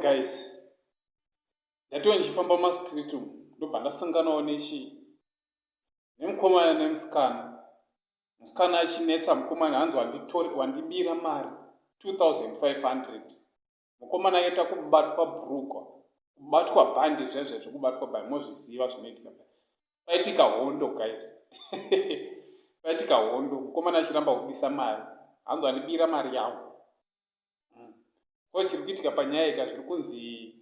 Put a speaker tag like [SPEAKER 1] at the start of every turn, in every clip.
[SPEAKER 1] guys, ndatiwa ndichifamba mastreet umu ndobva ndasanganawo nemukomana nemusikana. Musikana achinetsa mukomana hanzi wandibira mari 2500. Mukomana aita kubatwa bhurugwa, kubatwa bhandi zvezvezvo, kubatwa bhandi mozviziva zvinoitika. Paitika hondo guys. Paitika hondo, mukomana achiramba kubisa mari, hanzi wandibira mari yangu. Ko chiri kuitika panyaya ika zviri kunzi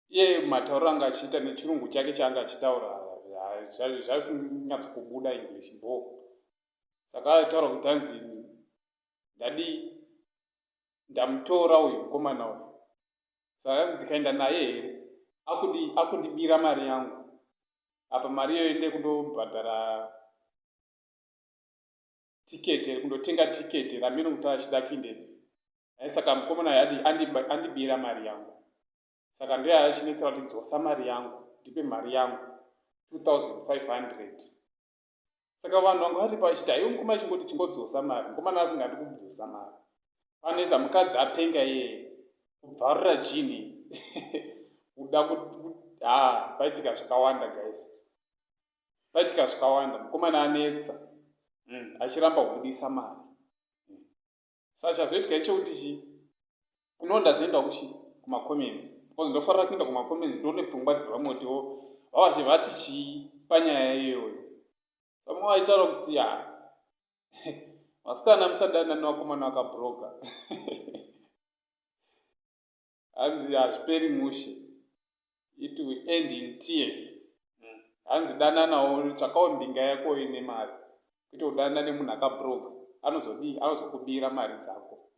[SPEAKER 1] iye matauro anga achiita nechirungu chake chaanga achitaura zvaisinyatsokubuda English bo. Saka ataura kuti hanzi ndamutora uyu mukomana uyu. Saka hanzi ndikaenda naye here akundibira mari yangu. Apa mari iyo ende kundobhadhara tiketi, kundotenga tiketi ramiro kuti achida kuindepi. Saka mukomana andibira mari yangu. Saka ndiye achinetsa kuti dzosa mari yangu, ndipe mari yangu 2500. Saka vanhu vanga vari pachiti aiwa mukomana chingoti chingodzosa mari, mukomana asingadi kudzosa mari. Panedza mukadzi apenga iye kubvarura jini. Kuda paitika zvakawanda guys. Paitika zvakawanda, mukomana anetsa. Achiramba kubudisa mari. Saka chazoitika ichokuti unonda zaenda kumacomments. Because ndofarira kuenda kumacomments ndone pfungwa dzevamwe kuti vavazve vati chii panyaya iyoyo. Vamwe vaitaura kuti vasikana musadana nevakomana vakabhuroga. Hanzi hazviperi mushe. It will end in tears. Hanzi dananawo tsvakawo mbinga yako ine mari. Kuti udana nemunhu akabhuroga. Anozokubira mari dzako.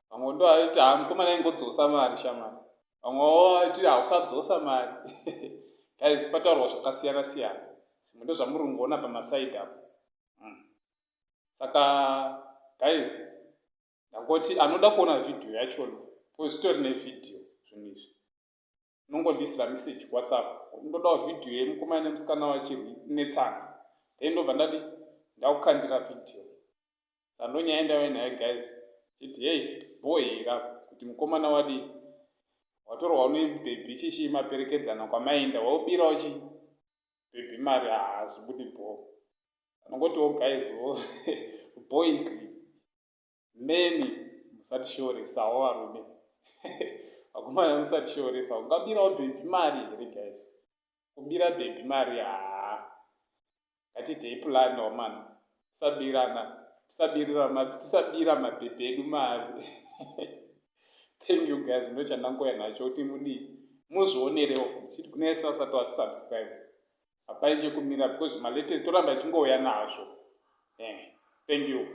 [SPEAKER 1] Vamwe ndo vaiti mukomana aingodzosa mari shamani. Vamwe vaiti usadzosa mari. Guys, pataurwa zvakasiyana siyana. Zvimwe ndo zvamuri kungoona pamasaidhi apo. Saka guys, ndangoti anoda kuona video yachona, positori nevhidhiyo zvinhu izvi, unongondisira message WhatsApp. Ndodawo video yemukomana nemusikana vachinetsana. Ndobva ndakukandira video. Saka ndonyaya ndaiva nayo guys. Chiti hey, bohera kuti mukomana watorwa nebhebhi chichimaperekedzana kwamaenda waubirawo bhebhi mari zvibudi bo. Anongotiwo guys boys, men musati shoresa varume. Vakomana musati shoresa, ungabirawo bhebhi mari here guys. Kubira bhebhi mari ngatitei plan man. Tisabira mabhebhi edu mari. Thank you guys, ndochandangoya nacho kuti muzvionerewo chiti kunaisa usati wasubscribe. Hapai chekumira because malatest toramba ichingouya nazvo. Thank you.